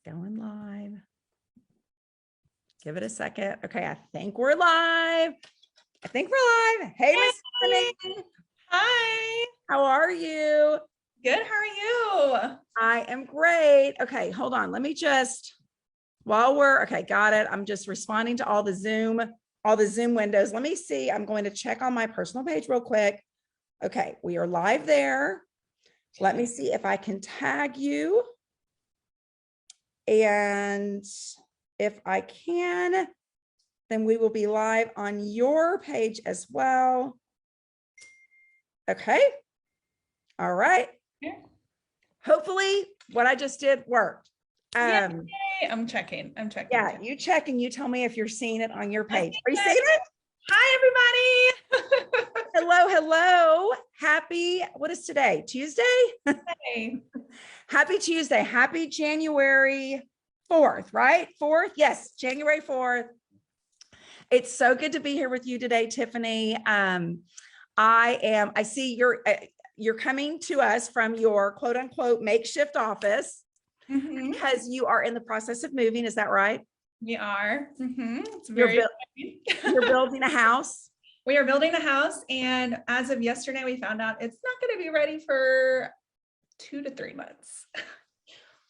Going live. Give it a second. Okay, I think we're live. Hey, Miss Tiffany. Hi. How are you? Good. How are you? I am great. Okay, hold on. Let me just, okay, got it. I'm just responding to all the Zoom windows. Let me see. I'm going to check on my personal page real quick. Okay, we are live there. Let me see if I can tag you. And if I can, then we will be live on your page as well. Okay. All right. Hopefully what I just did worked. Yay. I'm checking. Yeah, you check and you tell me if you're seeing it on your page. Are you seeing it? Hi, everybody. Hello. Happy, what is today? Tuesday? Hey. Happy Tuesday. Happy January 4th, right? 4th? Yes, January 4th. It's so good to be here with you today, Tiffany. I see you're coming to us from your quote unquote makeshift office because you are in the process of moving. Is that right? We are. It's very you're building a house. We are building a house, and as of yesterday, we found out it's not going to be ready for 2 to 3 months.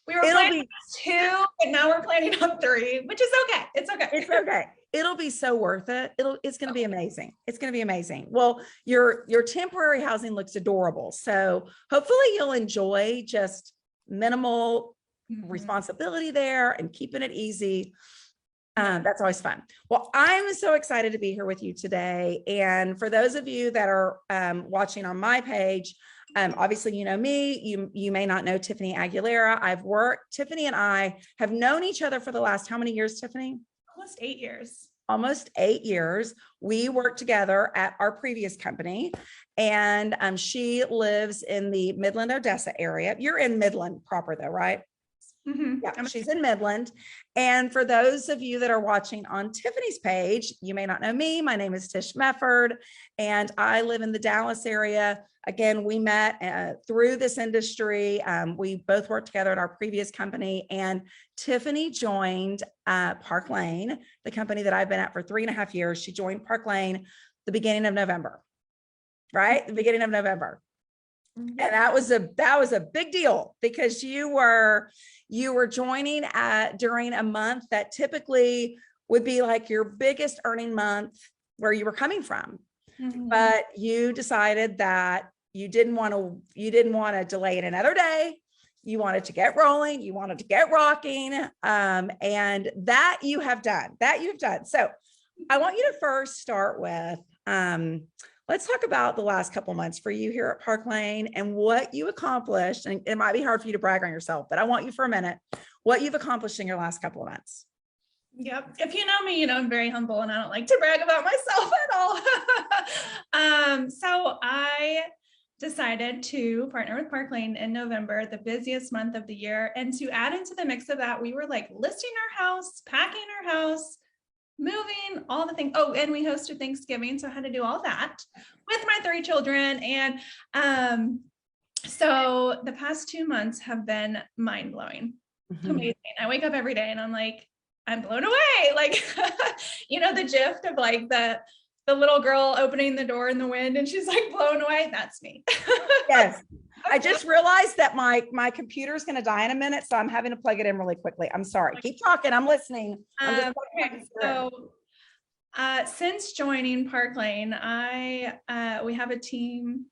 We were planning on 2, but now we're planning on 3, which is okay. It's okay. It's okay. It'll be so worth it. It's going to be amazing. It's going to be amazing. Well, your temporary housing looks adorable. So hopefully you'll enjoy just minimal responsibility there and keeping it easy. That's always fun. Well, I'm so excited to be here with you today. And for those of you that are watching on my page, obviously, you know me, you may not know Tiffany Aguilera. Tiffany and I have known each other for the last, how many years, Tiffany? Almost 8 years. Almost 8 years. We worked together at our previous company, and she lives in the Midland, Odessa area. You're in Midland proper though, right? Yeah, she's in Midland. And for those of you that are watching on Tiffany's page, you may not know me. My name is Tish Mefford, and I live in the Dallas area. Again, we met through this industry. We both worked together at our previous company, and Tiffany joined Park Lane, the company that I've been at for 3.5 years. She joined Park Lane the beginning of November, right? The beginning of November. And that was a big deal because you were joining during a month that typically would be like your biggest earning month where you were coming from. But you decided that you didn't want to delay it another day. You wanted to get rolling, you wanted to get rocking. And that you have done. So I want you to first start with let's talk about the last couple of months for you here at Park Lane and what you accomplished. And it might be hard for you to brag on yourself, but I want you for a minute, what you've accomplished in your last couple of months. Yep. If you know me, you know I'm very humble and I don't like to brag about myself at all. So I decided to partner with Park Lane in November, the busiest month of the year. And to add into the mix of that, we were like listing our house, packing our house, moving, all the things. Oh, and we hosted Thanksgiving, so I had to do all that with my 3 children. And so the past 2 months have been mind-blowing. Amazing. I wake up every day and I'm like, I'm blown away. Like, you know, the gif of like the little girl opening the door in the wind and she's like blown away. That's me. Yes. I just realized that my computer is going to die in a minute, so I'm having to plug it in really quickly. I'm sorry. Keep talking. I'm listening. Okay. So since joining Park Lane, we have a team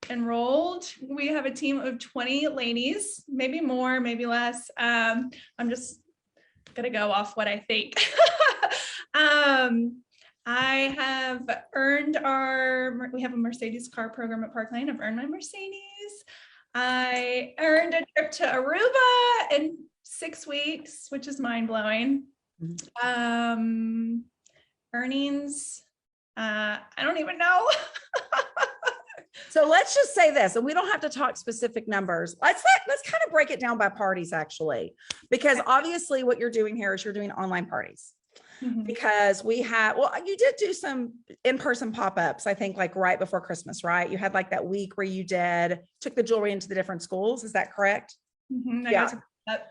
enrolled. We have a team of 20 ladies, maybe more, maybe less. I'm just gonna go off what I think. I have earned we have a Mercedes car program at Park Lane. I've earned my Mercedes. I earned a trip to Aruba in 6 weeks, which is mind blowing. Earnings, I don't even know. So let's just say this, and we don't have to talk specific numbers. Let's kind of break it down by parties actually, because obviously what you're doing here is you're doing online parties. Because you did do some in-person pop-ups, I think like right before Christmas, right? You had like that week where you took the jewelry into the different schools. Is that correct? Yeah.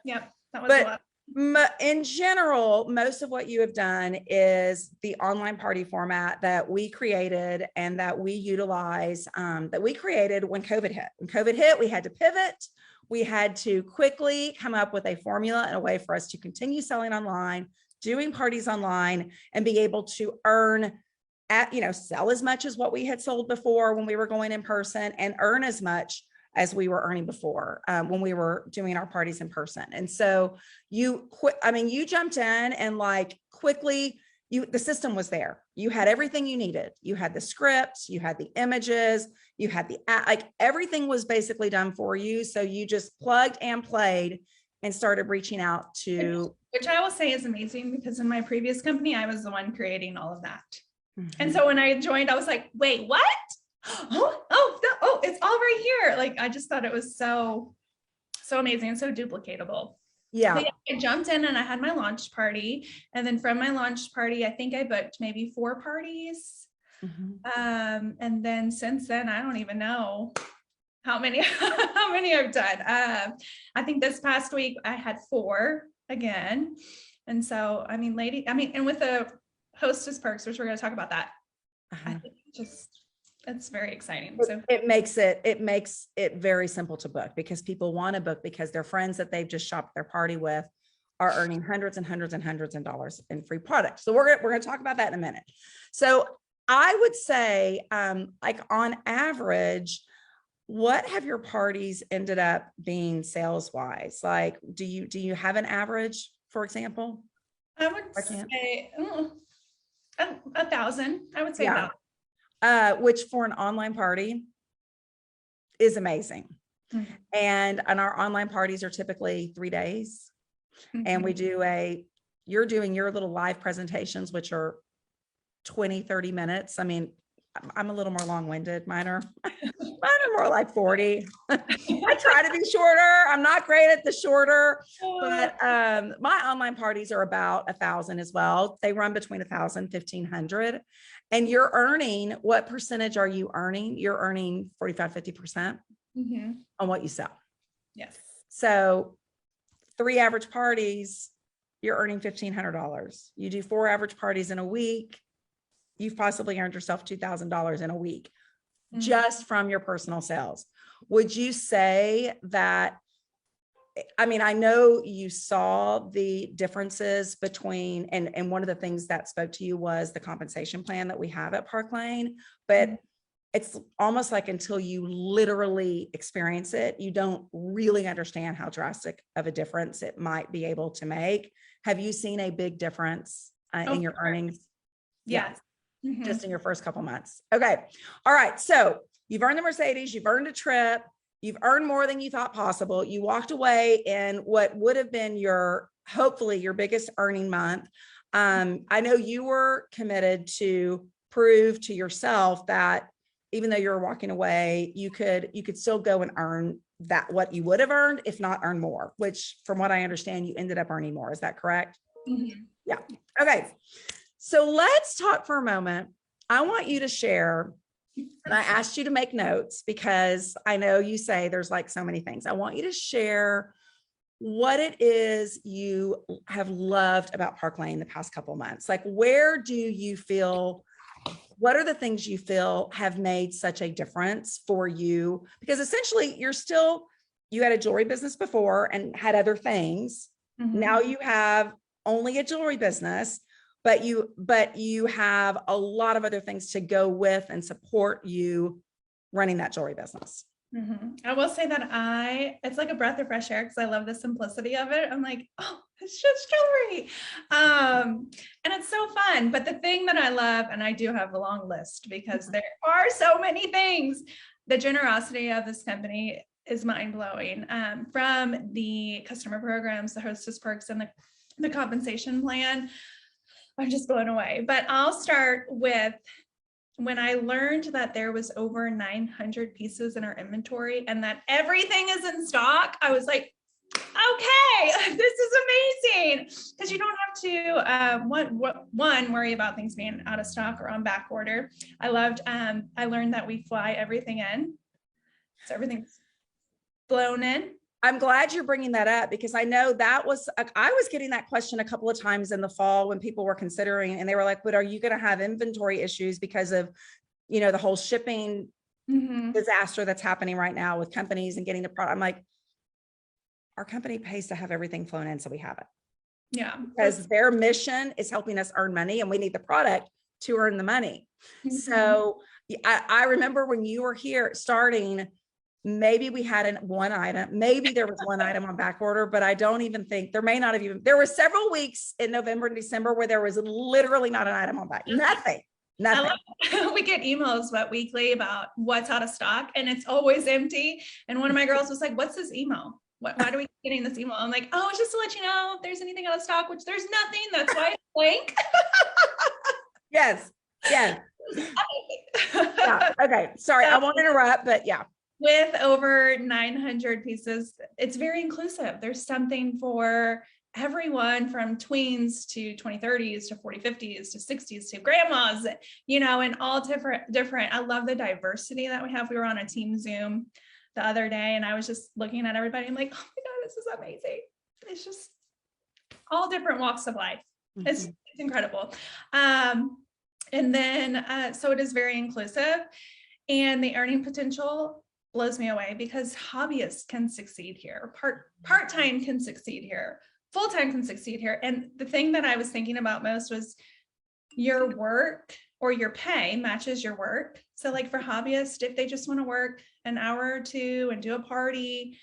Yeah. That was a lot. In general, most of what you have done is the online party format that we created and that we utilize, that we created when COVID hit. When COVID hit, we had to pivot. We had to quickly come up with a formula and a way for us to continue selling online, doing parties online, and be able to earn sell as much as what we had sold before when we were going in person, and earn as much as we were earning before when we were doing our parties in person. And so you jumped in and like quickly, the system was there. You had everything you needed. You had the scripts, you had the images, you had everything was basically done for you. So you just plugged and played and started reaching out to. Which I will say is amazing, because in my previous company, I was the one creating all of that. Mm-hmm. And so when I joined, I was like, wait, what? Oh, it's all right here. Like, I just thought it was so amazing and so duplicatable. Yeah. So I jumped in and I had my launch party. And then from my launch party, I think I booked maybe 4 parties. Mm-hmm. And then since then, I don't even know how many I've done. I think this past week I had 4 again. And so, and with the Hostess Perks, which we're going to talk about that, I think it's very exciting. So it makes it very simple to book, because people want to book because their friends that they've just shopped their party with are earning hundreds and hundreds and hundreds of dollars in free products. So we're going to talk about that in a minute. So I would say, like on average, what have your parties ended up being sales wise? Like, do you have an average, for example? I would say 1,000. I would say Yeah. Which for an online party is amazing. Mm-hmm. And our online parties are typically 3 days. Mm-hmm. And we you're doing your little live presentations, which are 20, 30 minutes. I mean, I'm a little more long-winded. Mine are more like 40. I try to be shorter. I'm not great at the shorter, but my online parties are about 1,000 as well. They run between 1,000, 1,500. And you're earning, what percentage are you earning? You're earning 45, 50% on what you sell. Yes. So 3 average parties, you're earning $1,500. You do 4 average parties in a week, you've possibly earned yourself $2,000 in a week just from your personal sales. Would you say that, I know you saw the differences between, and one of the things that spoke to you was the compensation plan that we have at Park Lane, but it's almost like until you literally experience it, you don't really understand how drastic of a difference it might be able to make. Have you seen a big difference in your earnings? Yes. Yeah. Just in your first couple months. Okay. All right. So you've earned the Mercedes, you've earned a trip, you've earned more than you thought possible. You walked away in what would have been hopefully your biggest earning month. I know you were committed to prove to yourself that even though you're walking away, you could still go and earn that what you would have earned, if not earn more, which from what I understand, you ended up earning more. Is that correct? Mm-hmm. Yeah. Okay. So let's talk for a moment. I want you to share, and I asked you to make notes because I know you say there's like so many things. I want you to share what it is you have loved about Park Lane the past couple months. Like, where do you feel, what are the things you feel have made such a difference for you? Because essentially you had a jewelry business before and had other things. Mm-hmm. Now you have only a jewelry business, but you have a lot of other things to go with and support you running that jewelry business. Mm-hmm. I will say that it's like a breath of fresh air because I love the simplicity of it. I'm like, oh, it's just jewelry. And it's so fun. But the thing that I love, and I do have a long list because there are so many things, the generosity of this company is mind-blowing. From the customer programs, the Hostess Perks, and the compensation plan, I'm just blown away. But I'll start with when I learned that there was over 900 pieces in our inventory and that everything is in stock. I was like, okay, this is amazing. Because you don't have to, worry about things being out of stock or on back order. I learned that we fly everything in. So everything's flown in I'm glad you're bringing that up because I know that was, I was getting that question a couple of times in the fall when people were considering, and they were like, but are you going to have inventory issues because of, the whole shipping disaster that's happening right now with companies and getting the product? I'm like, our company pays to have everything flown in, so we have it. Yeah. Because their mission is helping us earn money, and we need the product to earn the money. So I remember when you were here starting, maybe we had one item, maybe there was one item on back order, but I don't even think there may not have even, there were several weeks in November and December where there was literally not an item on back, nothing. We get emails weekly about what's out of stock, and it's always empty. And one of my girls was like, what's this email? Why do we keep getting this email? I'm like, oh, it's just to let you know if there's anything out of stock, which there's nothing. That's why it's blank. Yes. Yeah. Okay. Sorry, I won't interrupt, but yeah. With over 900 pieces, it's very inclusive. There's something for everyone, from tweens to 2030s to 4050s to 60s to grandmas, and all different. I love the diversity that we have. We were on a team Zoom the other day, and I was just looking at everybody. I'm like, oh my God, this is amazing. It's just all different walks of life. It's incredible. And then, so it is very inclusive, and the earning potential blows me away because hobbyists can succeed here. Part-time can succeed here. Full-time can succeed here. And the thing that I was thinking about most was your work or your pay matches your work. So like for hobbyists, if they just want to work an hour or two and do a party,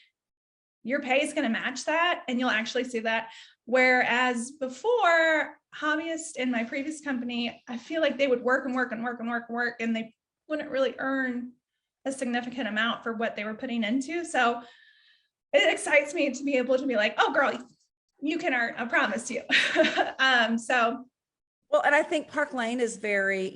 your pay is going to match that, and you'll actually see that. Whereas before, hobbyists in my previous company, I feel like they would work and work and work and work and work, and they wouldn't really earn a significant amount for what they were putting into. So it excites me to be able to be like, oh girl, you can earn, I promise you. Well, and I think Park Lane is very,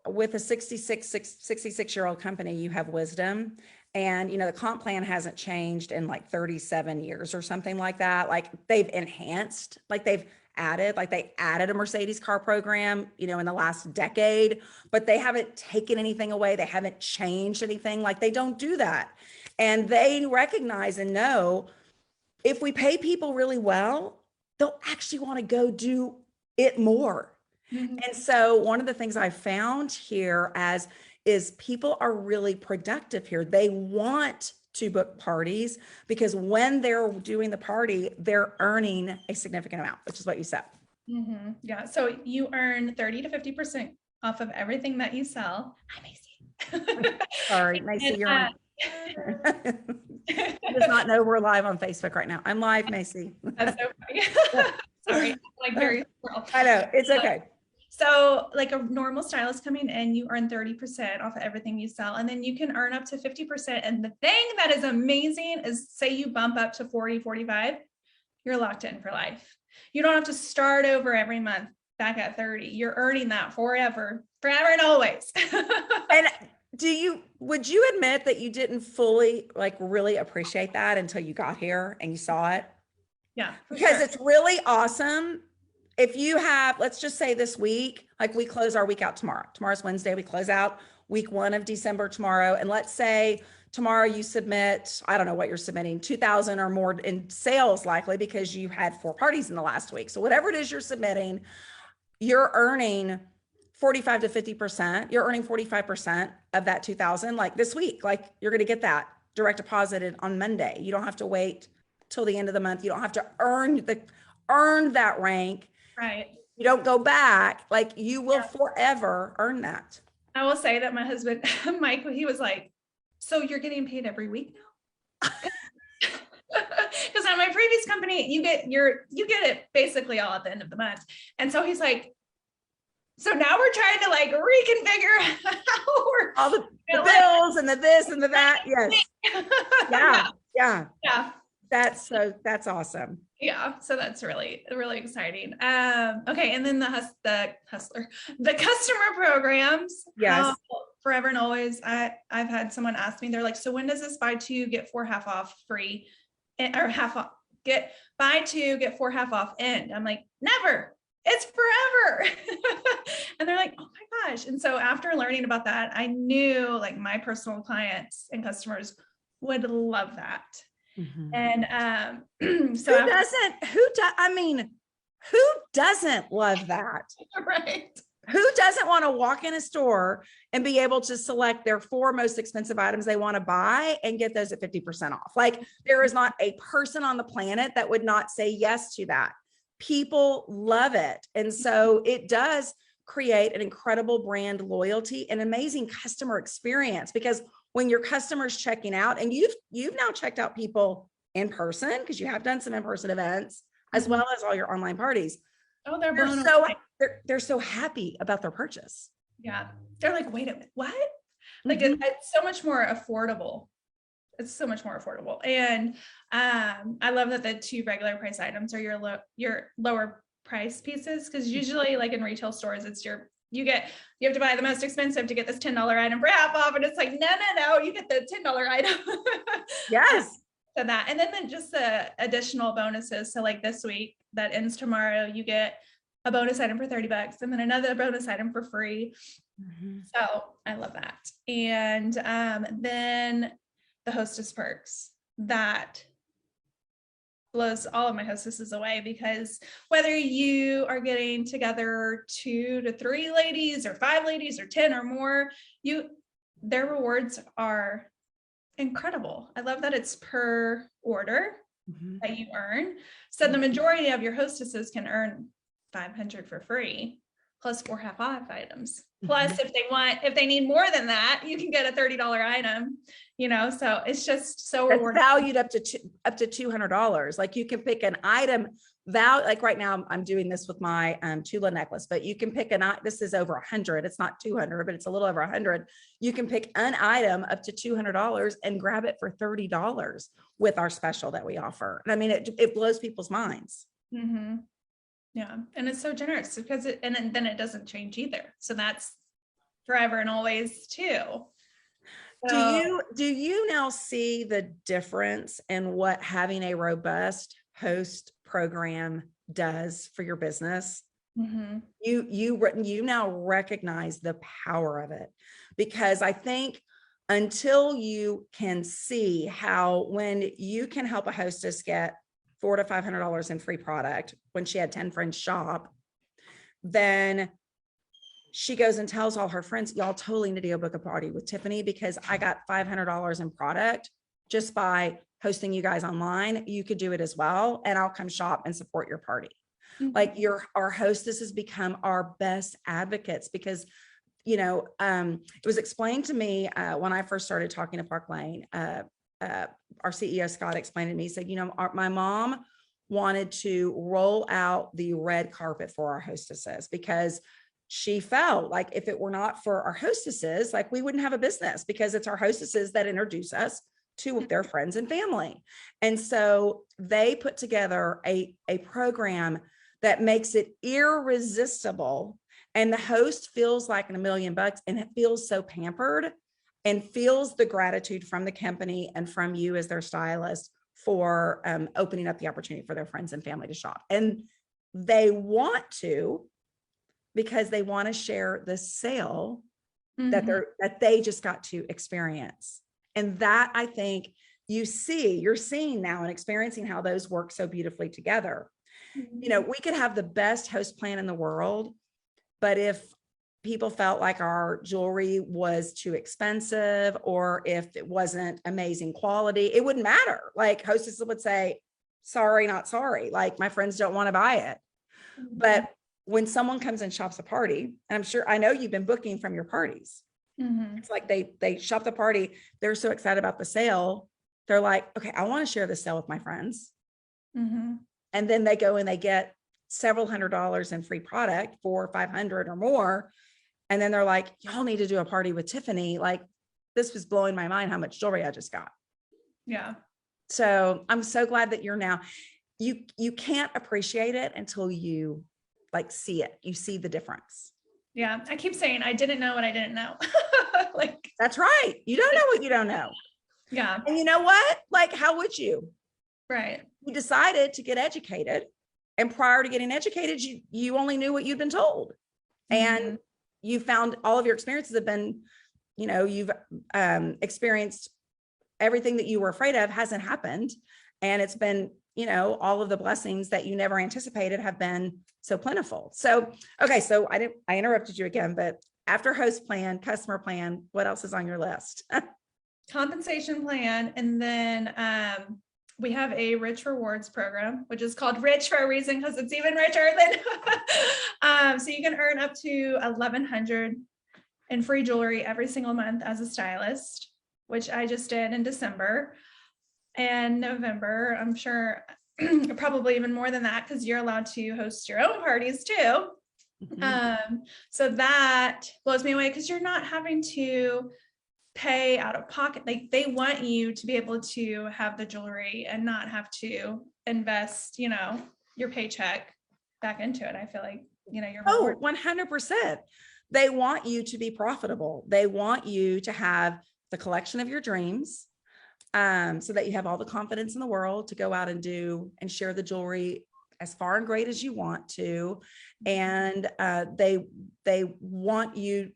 with a 66-year-old company, you have wisdom. And, the comp plan hasn't changed in like 37 years or something like that. Like they've enhanced, they added a Mercedes car program, in the last decade, but they haven't taken anything away. They haven't changed anything. Like they don't do that. And they recognize and know if we pay people really well, they'll actually want to go do it more. And so one of the things I found here is people are really productive here. They want to book parties because when they're doing the party, they're earning a significant amount, which is what you said. Yeah. So you earn 30 to 50% off of everything that you sell. Hi, Macy. Sorry, Macy, you're on. Does not know we're live on Facebook right now. I'm live, Macy. That's so funny. Sorry, like very small. I know, it's okay. So like a normal stylist coming in, you earn 30% off of everything you sell, and then you can earn up to 50%. And the thing that is amazing is, say you bump up to 40, 45, you're locked in for life. You don't have to start over every month back at 30. You're earning that forever and always. And would you admit that you didn't fully really appreciate that until you got here and you saw it? Yeah. Because it's really awesome. If you have, let's just say this week, we close our week out tomorrow. Tomorrow's Wednesday. We close out week 1 of December tomorrow. And let's say tomorrow you submit, I don't know what you're submitting, 2,000 or more in sales, likely because you had 4 parties in the last week. So whatever it is you're submitting, you're earning 45 to 50%. You're earning 45% of that 2,000. Like this week, you're going to get that direct deposited on Monday. You don't have to wait till the end of the month. You don't have to earn that rank. Right. You don't go back. You will forever earn that. I will say that my husband, Mike, he was like, so you're getting paid every week now? Because at my previous company, you get it basically all at the end of the month. And so he's like, so now we're trying to reconfigure how we're all the bills and the this and the that. Yes. Yeah. That's awesome. Yeah. So that's really, really exciting. Okay. And then the customer programs. Yes. Forever and always. I've had someone ask me, they're like, so when does this buy 2, get 4 half off free or half off, buy 2, get 4 half off end? I'm like, never. It's forever. And they're like, oh my gosh. And so after learning about that, I knew my personal clients and customers would love that. Mhm. And so Who doesn't, I mean, who doesn't love that? right. Who doesn't want to walk in a store and be able to select their 4 most expensive items they want to buy and get those at 50% off? Like, there is not a person on the planet that would not say yes to that. People love it. And so it does create an incredible brand loyalty and amazing customer experience, because when your customer's checking out, and you've now checked out people in person, because you have done some in-person events as well as all your online parties. Oh, they're They're blown so away. they're so happy about their purchase. Yeah. They're like, wait a minute, what? Like Mhm. it's so much more affordable. It's so much more affordable. And I love that the 2 regular price items are your lower price pieces. Cause usually like in retail stores, it's you have to buy the most expensive to get this $10 item for half off. And it's like, no, you get the $10 item. Yes. So that, and then just the additional bonuses. So like this week that ends tomorrow, you get a bonus item for $30 and then another bonus item for free. Mhm. So I love that. And then the Hostess Perks, that blows all of my hostesses away, because whether you are getting together 2 to 3 ladies or 5 ladies or 10 or more, their rewards are incredible. I love that it's per order Mhm. that you earn. So the majority of your hostesses can earn $500 for free, plus 4 half off items. Plus, if they need more than that, you can get a $30 item, so it's just so That's rewarding. valued up to $200. Like, you can pick an item like right now I'm doing this with my Tula necklace, but you can pick this is over 100. It's not 200, but it's a little over 100. You can pick an item up to $200 and grab it for $30 with our special that we offer. And I mean, it blows people's minds. Mm-hmm. Yeah. And it's so generous because then it doesn't change either. So that's forever and always too. So, Do you now see the difference in what having a robust host program does for your business? mm-hmm. You now recognize the power of it, because I think until you can see how, when you can help a hostess get $400 to $500 in free product when she had 10 friends shop, then she goes and tells all her friends, y'all totally need to go book a party with Tiffany, because I got $500 in product just by hosting you guys online. You could do it as well, and I'll come shop and support your party. Mm-hmm. Like, our hostesses become our best advocates, because it was explained to me when I first started talking to Park Lane. Our CEO Scott explained to me, he said, my mom wanted to roll out the red carpet for our hostesses, because she felt like if it were not for our hostesses, like, we wouldn't have a business, because it's our hostesses that introduce us to their friends and family. And so they put together a program that makes it irresistible. And the host feels like $1 million, and it feels so pampered, and feels the gratitude from the company and from you as their stylist for opening up the opportunity for their friends and family to shop. And they want to, because they want to share the sale that they just got to experience. And that, I think, you're seeing now and experiencing how those work so beautifully together. Mm-hmm. We could have the best host plan in the world, but if people felt like our jewelry was too expensive, or if it wasn't amazing quality, it wouldn't matter. Like, hostesses would say, sorry, not sorry. Like, my friends don't want to buy it. Mm-hmm. But when someone comes and shops a party, and I know you've been booking from your parties. Mm-hmm. It's like they shop the party. They're so excited about the sale. They're like, okay, I want to share this sale with my friends. Mm-hmm. And then they go and they get several $100s in free product for 500 or more. And then they're like, y'all need to do a party with Tiffany. Like, this was blowing my mind how much jewelry I just got. Yeah. So I'm so glad that you're now, you can't appreciate it until you see it. You see the difference. Yeah. I keep saying, I didn't know what I didn't know. Like, that's right. You don't know what you don't know. Yeah. And you know what? Like, how would you? Right. You decided to get educated. And prior to getting educated, you only knew what you'd been told. Mm-hmm. And you found all of your experiences have been, you've experienced everything that you were afraid of hasn't happened. And it's been, all of the blessings that you never anticipated have been so plentiful. So, okay. So I interrupted you again, but after host plan, customer plan, what else is on your list? Compensation plan. And then we have a rich rewards program, which is called rich for a reason, because it's even richer than, so you can earn up to $1,100 in free jewelry every single month as a stylist, which I just did in December and November. I'm sure probably even more than that, because you're allowed to host your own parties too. So that blows me away, because you're not having to pay out of pocket. Like, they want you to be able to have the jewelry and not have to invest, your paycheck back into it. I feel like, you're 100%. They want you to be profitable. They want you to have the collection of your dreams, so that you have all the confidence in the world to go out and do and share the jewelry as far and great as you want to. And they want you,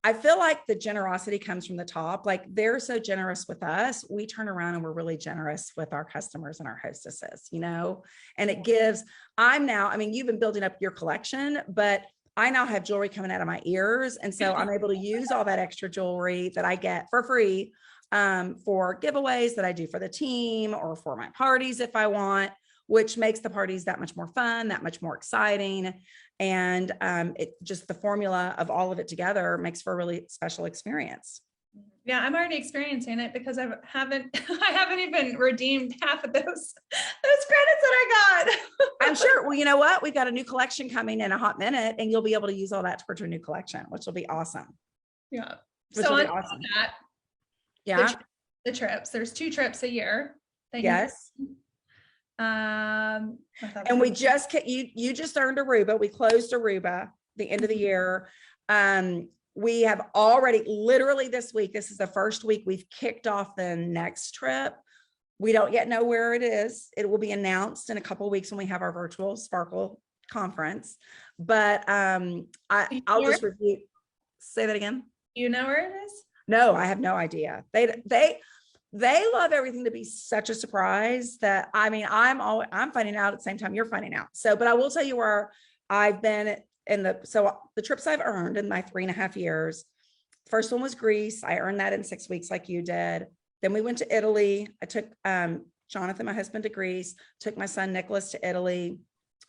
I feel like the generosity comes from the top. Like, they're so generous with us. We turn around and we're really generous with our customers and our hostesses, and it gives, you've been building up your collection, but I now have jewelry coming out of my ears. And so I'm able to use all that extra jewelry that I get for free for giveaways that I do for the team or for my parties if I want, which makes the parties that much more fun, that much more exciting. And it just, the formula of all of it together makes for a really special experience. Yeah, I'm already experiencing it, because I haven't even redeemed half of those credits that I got. I'm sure. Well, you know what? We've got a new collection coming in a hot minute, and you'll be able to use all that towards your new collection, which will be awesome. Yeah. Which So will on be awesome. that, Yeah. the trips. There's 2 trips a year. Yes. And we just, you just earned Aruba. We closed Aruba the end of the year. We have already, literally this week, this is the first week we've kicked off the next trip. We don't yet know where it is. It will be announced in a couple of weeks when we have our virtual Sparkle conference. But I'll just review. Say that again. You know where it is? No, I have no idea. They love everything to be such a surprise that, I'm finding out at the same time you're finding out. So, but I will tell you where I've been so the trips I've earned in my 3.5 years. First one was Greece. I earned that in 6 weeks like you did. Then we went to Italy. I took Jonathan, my husband, to Greece, took my son Nicholas to Italy.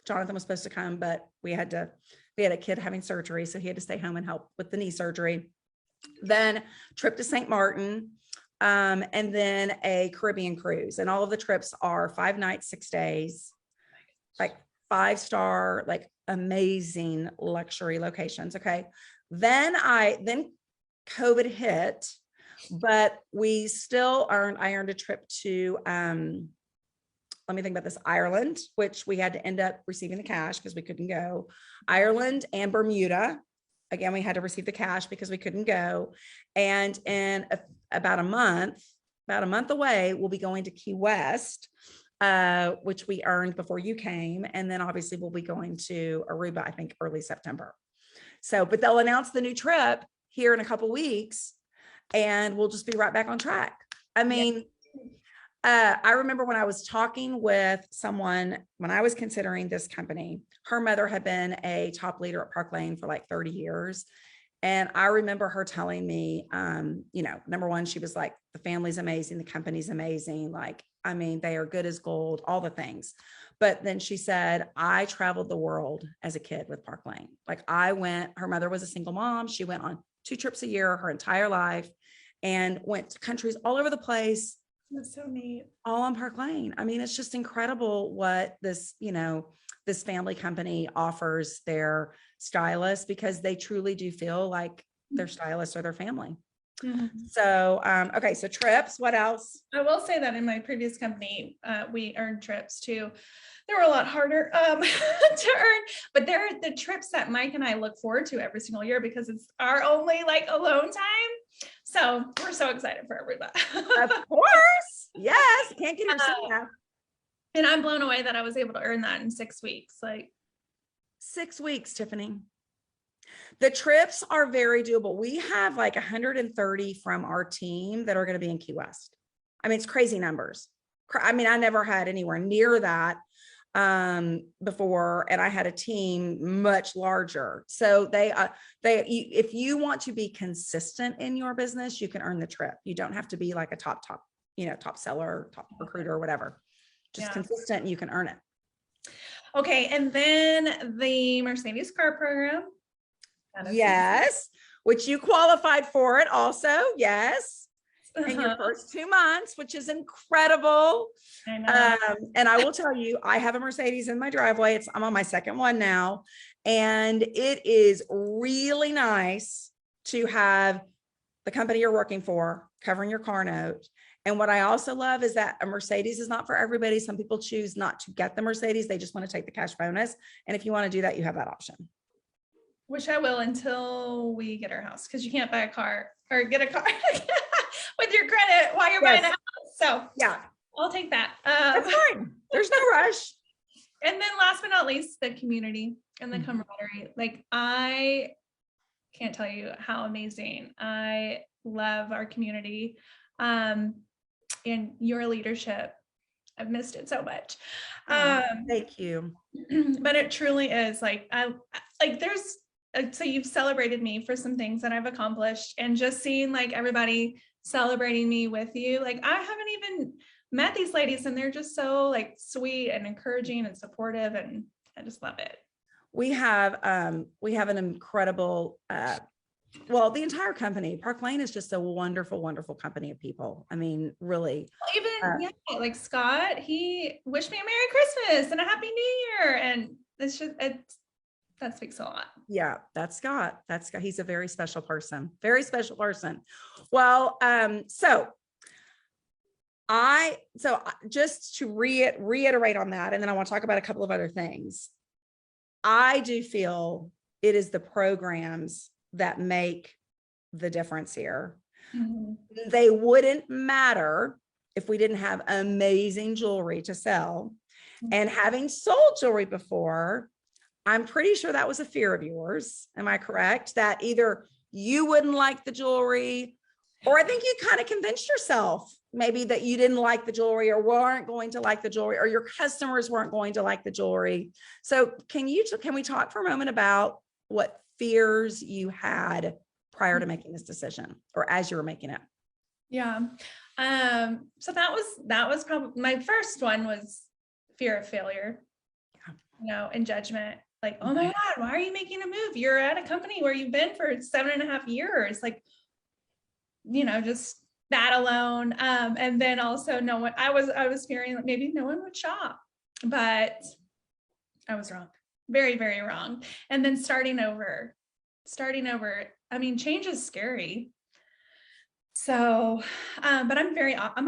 Jonathan was supposed to come, but we had a kid having surgery, so he had to stay home and help with the knee surgery. Then trip to St. Martin, and then a Caribbean cruise. And all of the trips are 5 nights, 6 days, like 5-star, like amazing luxury locations. Okay. Then COVID hit, but we still I earned a trip to, let me think about this, Ireland, which we had to end up receiving the cash because we couldn't go. Ireland and Bermuda. Again, we had to receive the cash because we couldn't go. And in about a month away, we'll be going to Key West, which we earned before you came. And then obviously we'll be going to Aruba, I think early September. So, but they'll announce the new trip here in a couple of weeks, and we'll just be right back on track. I remember when I was talking with someone, when I was considering this company, her mother had been a top leader at Park Lane for like 30 years. And I remember her telling me, number one, she was like, the family's amazing. The company's amazing. Like, they are good as gold, all the things. But then she said, I traveled the world as a kid with Park Lane. Like, her mother was a single mom. She went on 2 trips a year her entire life and went to countries all over the place. That's so neat. All on Park Lane. It's just incredible what this family company offers their stylists, because they truly do feel like their stylists are their family. Mm-hmm. So, okay. So trips, what else? I will say that in my previous company, we earned trips too. They were a lot harder to earn, but they're the trips that Mike and I look forward to every single year, because it's our only like alone time. So we're so excited for Aruba. Of course. Yes. Can't get yourself. And I'm blown away that I was able to earn that in 6 weeks. Like 6 weeks, Tiffany. The trips are very doable. We have like 130 from our team that are going to be in Key West. I mean, it's crazy numbers. I mean, I never had anywhere near that before, and I had a team much larger. So if you want to be consistent in your business, you can earn the trip. You don't have to be like a top seller, top recruiter, or whatever. Just consistent, and you can earn it. Okay, and then the Mercedes car program. Yes, which you qualified for it also. Yes. In your first 2 months, which is incredible. I know. And I will tell you, I have a Mercedes in my driveway. I'm on my second one now. And it is really nice to have the company you're working for covering your car note. And what I also love is that a Mercedes is not for everybody. Some people choose not to get the Mercedes. They just want to take the cash bonus. And if you want to do that, you have that option. Which I will until we get our house, because you can't buy a car or get a car with your credit while you're buying a house. So yeah, I'll take that. That's fine. There's no rush. And then last but not least, the community and the camaraderie. Like, I can't tell you how amazing. I love our community and your leadership. I've missed it so much. Thank you. But it truly is like, so you've celebrated me for some things that I've accomplished, and just seeing like everybody celebrating me with you. Like, I haven't even met these ladies, and they're just so like sweet and encouraging and supportive, and I just love it. We have an incredible, well, the entire company. Park Lane is just a wonderful, wonderful company of people. I mean, really. Even like Scott, he wished me a Merry Christmas and a Happy New Year, and that speaks a lot. Yeah, that's Scott. He's a very special person. Very special person. Well, so just to reiterate on that, and then I want to talk about a couple of other things. I do feel it is the programs that make the difference here. Mm-hmm. They wouldn't matter if we didn't have amazing jewelry to sell. Mm-hmm. And having sold jewelry before, I'm pretty sure that was a fear of yours. Am I correct? That either you wouldn't like the jewelry, or I think you kind of convinced yourself maybe that you didn't like the jewelry, or weren't going to like the jewelry, or your customers weren't going to like the jewelry. So can we talk for a moment about what fears you had prior to making this decision, or as you were making it? Yeah. So that was probably my first one, was fear of failure, and judgment. Like, oh my God, why are you making a move? You're at a company where you've been for 7.5 years. Like, just that alone. And then also I was fearing that maybe no one would shop, but I was wrong. Very, very wrong. And then starting over, I mean, change is scary. So, but I'm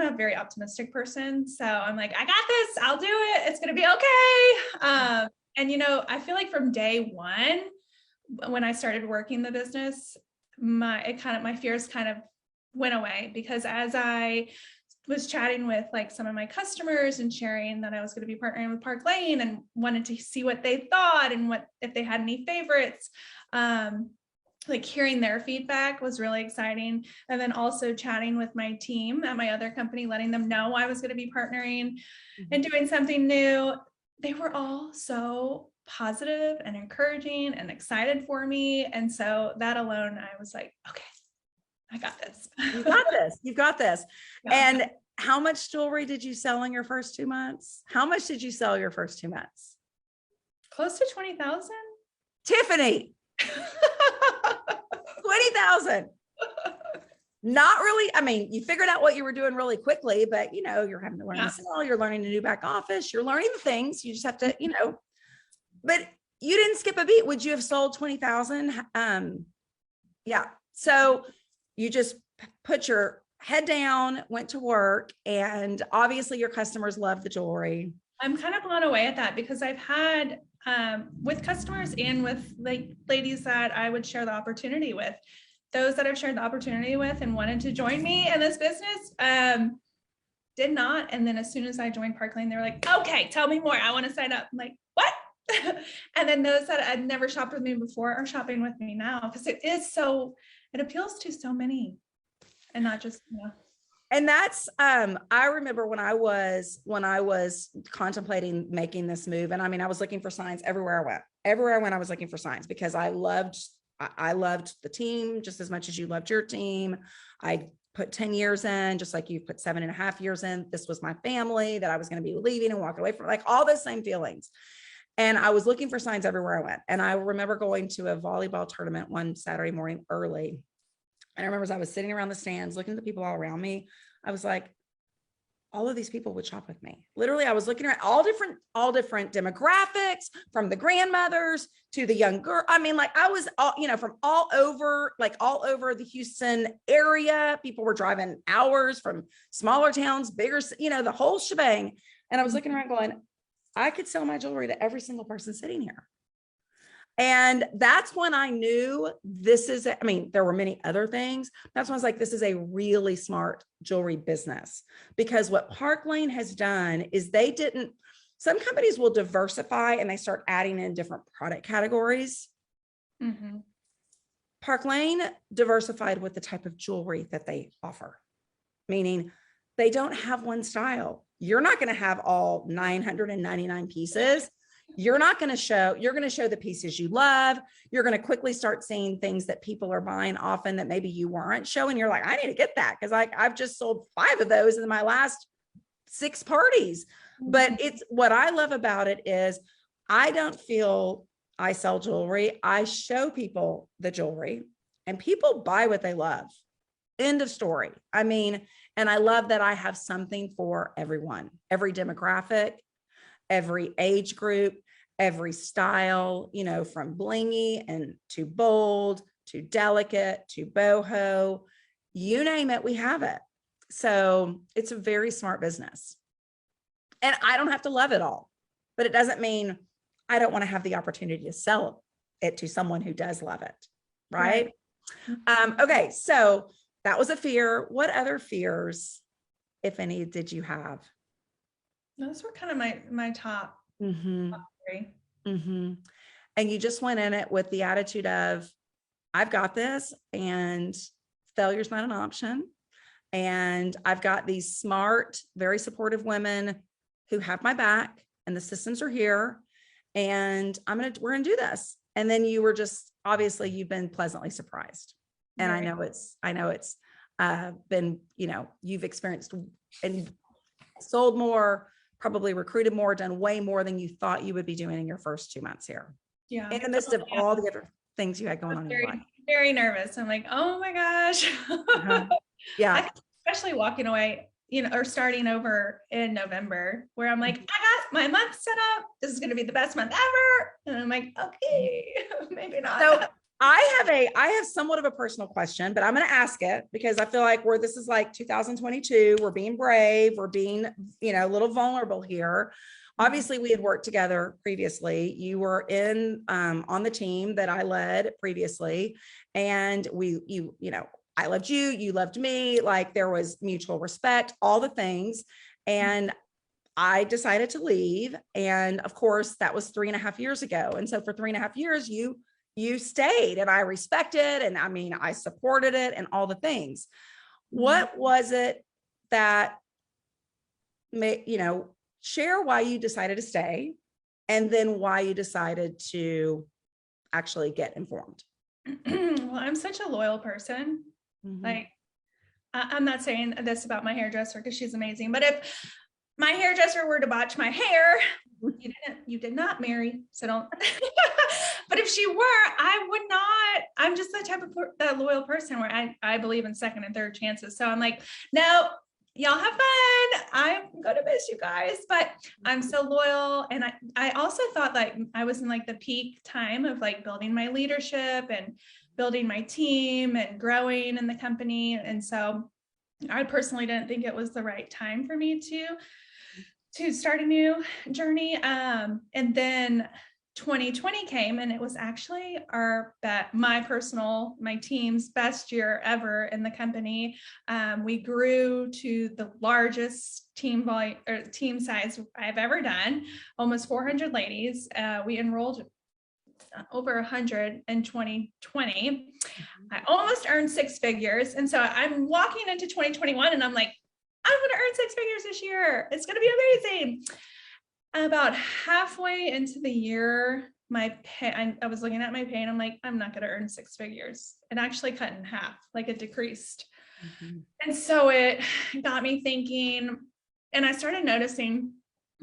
a very optimistic person. So I'm like, I got this, I'll do it. It's going to be okay. And, I feel like from day one, when I started working the business, my fears kind of went away, because as I was chatting with like some of my customers and sharing that I was going to be partnering with Park Lane, and wanted to see what they thought and if they had any favorites, like hearing their feedback was really exciting. And then also chatting with my team at my other company, letting them know I was going to be partnering and doing something new. They were all so positive and encouraging and excited for me. And so that alone, I was like, okay, I got this. You got this. You've got this. Yeah. And how much jewelry did you sell in your first 2 months? How much did you sell your first 2 months? Close to 20,000. Tiffany. 20,000. Not really. I mean, you figured out what you were doing really quickly, but you're having to learn to sell, you're learning a new back office, you're learning the things. You just have to, but you didn't skip a beat. Would you have sold 20,000? Yeah. So you just put your head down, went to work, and obviously your customers love the jewelry. I'm kind of blown away at that, because I've had with customers and with like ladies that I would share the opportunity with, those that I've shared the opportunity with and wanted to join me in this business, did not. And then as soon as I joined Park Lane, they were like, okay, tell me more. I want to sign up. I'm like, what? And then those that had never shopped with me before are shopping with me now, because it appeals to so many, and not just, And that's, I remember when I was contemplating making this move, and I mean, I was looking for signs everywhere I went, I was looking for signs, because I loved the team just as much as you loved your team. I put 10 years in, just like you put 7.5 years in. This was my family that I was going to be leaving and walking away from, like all those same feelings. And I was looking for signs everywhere I went. And I remember going to a volleyball tournament one Saturday morning early. And I remember as I was sitting around the stands, looking at the people all around me, I was like, all of these people would shop with me. Literally, I was looking at all different demographics, from the grandmothers to the young girl. I mean, like I was all, from all over the Houston area. People were driving hours from smaller towns, bigger, the whole shebang. And I was looking around going, I could sell my jewelry to every single person sitting here. And that's when I knew there were many other things. That's when I was like, this is a really smart jewelry business, because what Park Lane has done is some companies will diversify and they start adding in different product categories. Mm-hmm. Park Lane diversified with the type of jewelry that they offer, meaning they don't have one style. You're not going to have all 999 pieces. You're going to show the pieces you love. You're going to quickly start seeing things that people are buying often that maybe you weren't showing. You're like, I need to get that, because I've just sold 5 of those in my last 6 parties. But it's what I love about it is I don't feel I sell jewelry. I show people the jewelry, and people buy what they love. End of story. I mean, and I love that I have something for everyone, every demographic, every age group, every style, from blingy and to bold, to delicate, to boho, you name it, we have it. So it's a very smart business. And I don't have to love it all, but it doesn't mean I don't want to have the opportunity to sell it to someone who does love it. Right. Okay. So that was a fear. What other fears, if any, did you have? Those were kind of my top. Mm-hmm. Mm-hmm. And you just went in it with the attitude of, I've got this, and failure's not an option. And I've got these smart, very supportive women who have my back, and the systems are here, and we're going to do this. And then you were just, obviously you've been pleasantly surprised. And I know it's been, you've experienced and sold more, probably recruited more, done way more than you thought you would be doing in your first 2 months here. Yeah. In the midst of all the other things you had going on in your life. Very nervous. I'm like, oh my gosh. Uh-huh. Yeah. Especially walking away, or starting over in November, where I'm like, I got my month set up. This is going to be the best month ever. And I'm like, okay, maybe not. So I have somewhat of a personal question, but I'm going to ask it because I feel like this is like 2022. We're being brave. We're being, a little vulnerable here. Obviously, we had worked together previously. You were on the team that I led previously, and I loved you, you loved me. Like there was mutual respect, all the things. And I decided to leave. And of course, that was 3.5 years ago. And so for 3.5 years, you stayed, and I respected, and I supported it and all the things. What was it that made, share why you decided to stay, and then why you decided to actually get informed? Well, I'm such a loyal person. Mm-hmm. Like, I'm not saying this about my hairdresser because she's amazing, but if my hairdresser were to botch my hair, you did not, Mary, so don't. But if she were, I would not. I'm just the type of loyal person where I believe in second and third chances. So I'm like, no, y'all have fun. I'm going to miss you guys, but I'm so loyal. And I also thought like I was in like the peak time of like building my leadership and building my team and growing in the company. And so I personally didn't think it was the right time for me to start a new journey. And then 2020 came, and it was actually my team's best year ever in the company. We grew to the largest team size I've ever done, almost 400 ladies. We enrolled over 100 in 2020. I almost earned 6 figures. And so I'm walking into 2021 and I'm like, I'm going to earn 6 figures this year. It's going to be amazing. About halfway into the year, I was looking at my pay and I'm like, I'm not going to earn 6 figures. It actually cut in half, like it decreased. And so it got me thinking, and I started noticing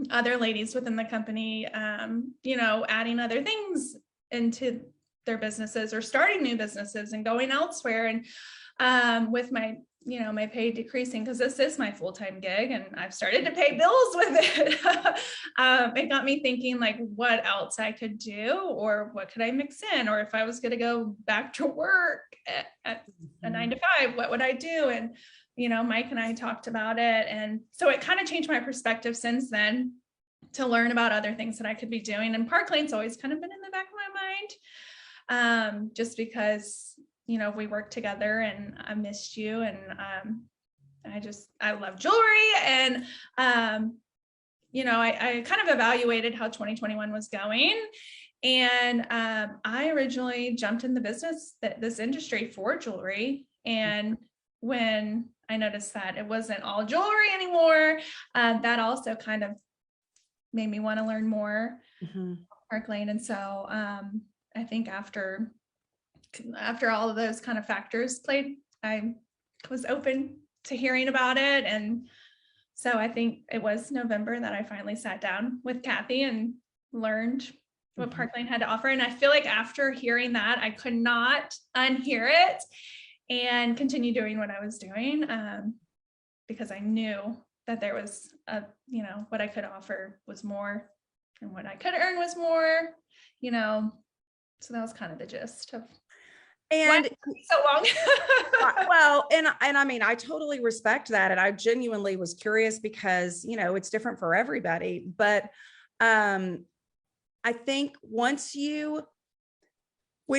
other ladies within the company, adding other things into their businesses or starting new businesses and going elsewhere. And with my pay decreasing, because this is my full-time gig and I've started to pay bills with it. It got me thinking, like, what else I could do, or what could I mix in, or if I was going to go back to work at a 9 to 5, what would I do? And, Mike and I talked about it. And so it kind of changed my perspective since then to learn about other things that I could be doing. And Park Lane's always kind of been in the back of my mind, just because we worked together and I missed you. And I love jewelry. And, I kind of evaluated how 2021 was going. And I originally jumped in this industry for jewelry. And when I noticed that it wasn't all jewelry anymore, that also kind of made me want to learn more Park Lane. And so I think after all of those kind of factors played, I was open to hearing about it. And so I think it was November that I finally sat down with Kathy and learned what Park Lane had to offer. And I feel like after hearing that, I could not unhear it and continue doing what I was doing, because I knew that there was what I could offer was more, and what I could earn was more, so that was kind of the gist of. And so long. Well, and I mean, I totally respect that. And I genuinely was curious because, it's different for everybody. But I think when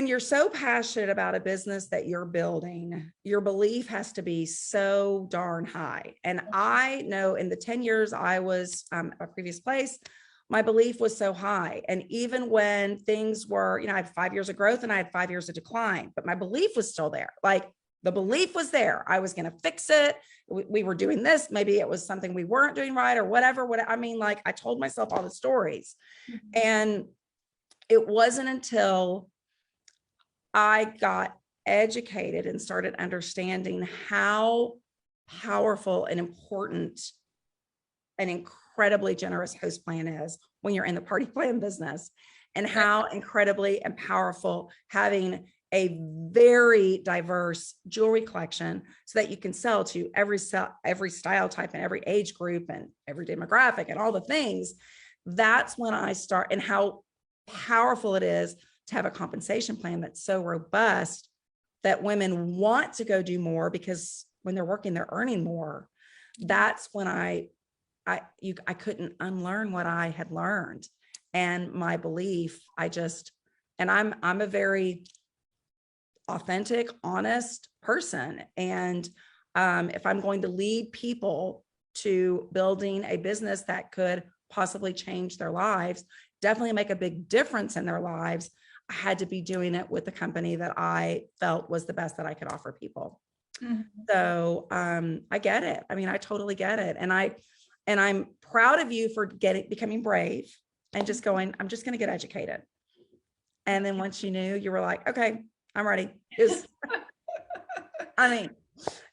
you're so passionate about a business that you're building, your belief has to be so darn high. And I know in the 10 years I was at a previous place, my belief was so high. And even when things were, I had 5 years of growth and I had 5 years of decline, but my belief was still there. Like, the belief was there. I was going to fix it. We were doing this. Maybe it was something we weren't doing right or whatever. I told myself all the stories. And it wasn't until I got educated and started understanding how powerful and important an incredibly generous host plan is when you're in the party plan business, and how incredibly and powerful having a very diverse jewelry collection so that you can sell to every style type and every age group and every demographic and all the things. That's when I start, and how powerful it is to have a compensation plan that's so robust that women want to go do more, because when they're working, they're earning more. That's when I couldn't unlearn what I had learned, and my belief. I'm a very authentic, honest person. And if I'm going to lead people to building a business that could possibly change their lives, definitely make a big difference in their lives, I had to be doing it with the company that I felt was the best that I could offer people. So I get it. I mean, I totally get it. And I'm proud of you for becoming brave and just going, I'm just going to get educated. And then once you knew, you were like, okay, I'm ready. It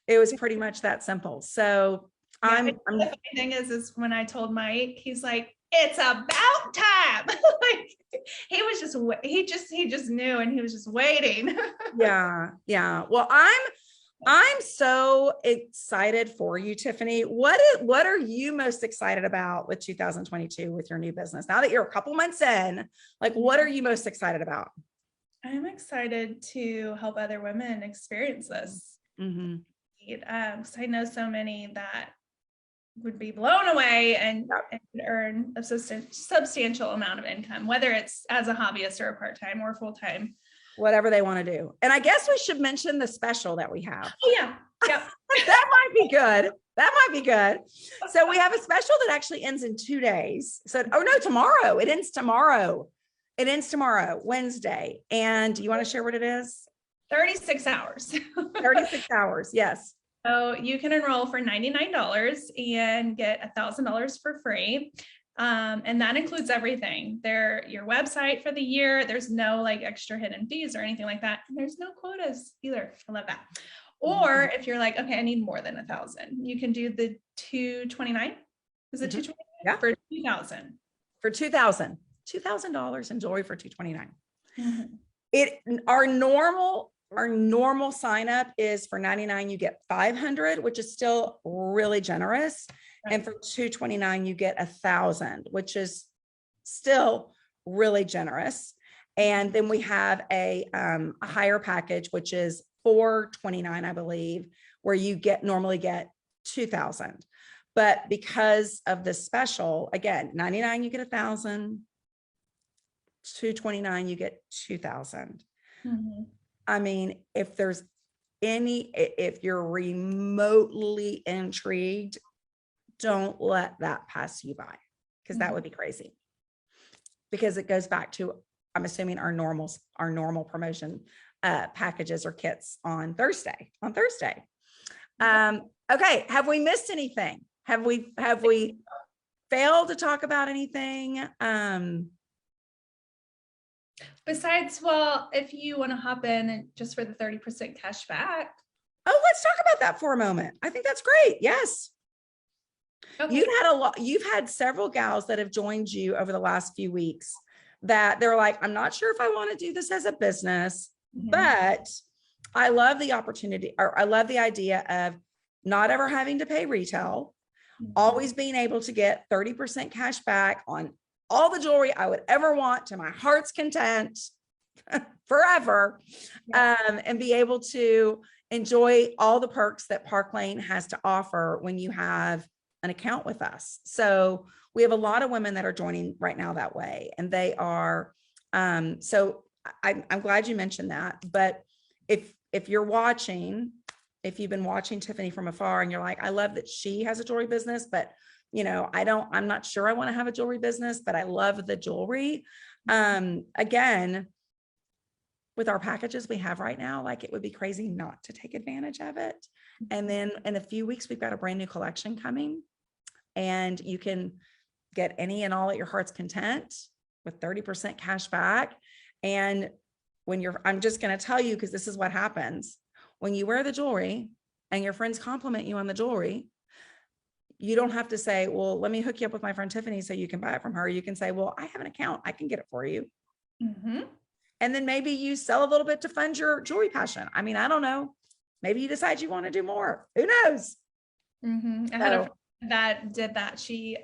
was pretty much that simple. So the funny thing is when I told Mike, he's like, it's about time. Like, he just knew, and he was just waiting. Yeah. Well, I'm so excited for you, Tiffany. What are you most excited about with 2022 with your new business? Now that you're a couple months in, like, what are you most excited about? I'm excited to help other women experience this. Because I know so many that would be blown away and earn a substantial amount of income, whether it's as a hobbyist or a part-time or full-time. Whatever they want to do. And I guess we should mention the special that we have. Oh yeah. Yep. That might be good. That might be good. So we have a special that actually ends in 2 days. So, oh no, tomorrow. It ends tomorrow. It ends tomorrow, Wednesday. And you want to share what it is? 36 hours. 36 hours. Yes. So you can enroll for $99 and get $1,000 for free. And that includes everything. Your website for the year. There's no like extra hidden fees or anything like that. And there's no quotas either. I love that. Or if you're like, okay, I need more than 1,000, you can do the $229. Is it $229? Yeah. For 2,000. For $2,000 in jewelry for $229. Mm-hmm. Our normal sign up is for $99, you get $500, which is still really generous. Right. And for $229, you get $1,000, which is still really generous. And then we have a higher package, which is $429, I believe, where you normally get $2,000. But because of the special, again, $99, you get $1,000, $229, you get $2,000. Mm-hmm. I mean, if you're remotely intrigued, don't let that pass you by, because that would be crazy. Because it goes back to, I'm assuming, our normal promotion packages or kits on Thursday. Okay. Have we missed anything? Have we failed to talk about anything? Besides, well, if you want to hop in and just for the 30% cash back. Oh, let's talk about that for a moment. I think that's great. Yes. Okay. You've had several gals that have joined you over the last few weeks that they're like, I'm not sure if I want to do this as a business, but I love the opportunity, or I love the idea of not ever having to pay retail, always being able to get 30% cash back on all the jewelry I would ever want to my heart's content forever, and be able to enjoy all the perks that Park Lane has to offer when you have an account with us. So we have a lot of women that are joining right now that way, and they are, so I'm glad you mentioned that. But if you're watching, if you've been watching Tiffany from afar and you're like, I love that she has a jewelry business, but I'm not sure I want to have a jewelry business, but I love the jewelry. Again, with our packages we have right now, like, it would be crazy not to take advantage of it. And then in a few weeks, we've got a brand new collection coming, and you can get any and all at your heart's content with 30% cash back. And I'm just going to tell you, because this is what happens when you wear the jewelry and your friends compliment you on the jewelry. You don't have to say, well, let me hook you up with my friend Tiffany so you can buy it from her. You can say, well, I have an account, I can get it for you. And then maybe you sell a little bit to fund your jewelry passion. I mean, I don't know. Maybe you decide you want to do more. Who knows? I had a friend that did that. She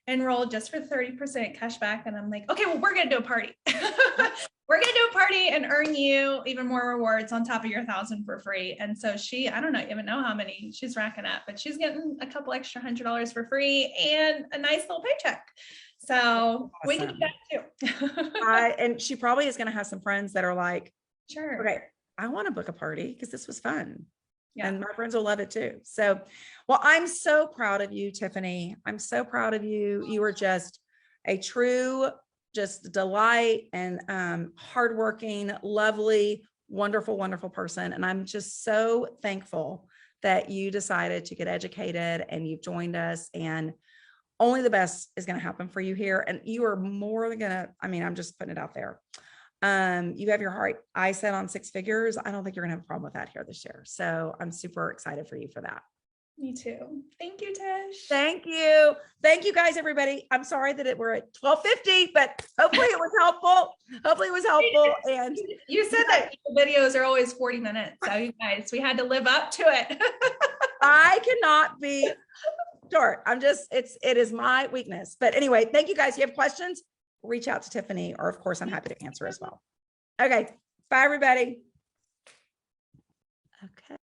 enrolled just for 30% cash back. And I'm like, okay, well, we're going to do a party. We're going to do a party and earn you even more rewards on top of your 1,000 for free. And so I don't even know how many she's racking up, but she's getting a couple extra $100 for free and a nice little paycheck. So awesome. We can do that too. And she probably is going to have some friends that are like, sure, okay, I want to book a party because this was fun. Yeah. And my friends will love it too. So, well, I'm so proud of you, Tiffany. I'm so proud of you. You are just a true delight and hardworking, lovely, wonderful, wonderful person. And I'm just so thankful that you decided to get educated and you've joined us, and only the best is going to happen for you here. And you are more than I'm just putting it out there. You have your heart, I set on 6 figures. I don't think you're gonna have a problem with that here this year. So I'm super excited for you for that. Me too. Thank you, Tish. Thank you. Thank you guys, everybody. I'm sorry that we're at 12:50, but hopefully it was helpful. Hopefully it was helpful. And you said that videos are always 40 minutes. So you guys, we had to live up to it. I cannot be short. It is my weakness. But anyway, thank you guys. You have questions? Reach out to Tiffany, or of course I'm happy to answer as well. Okay. Bye, everybody. Okay.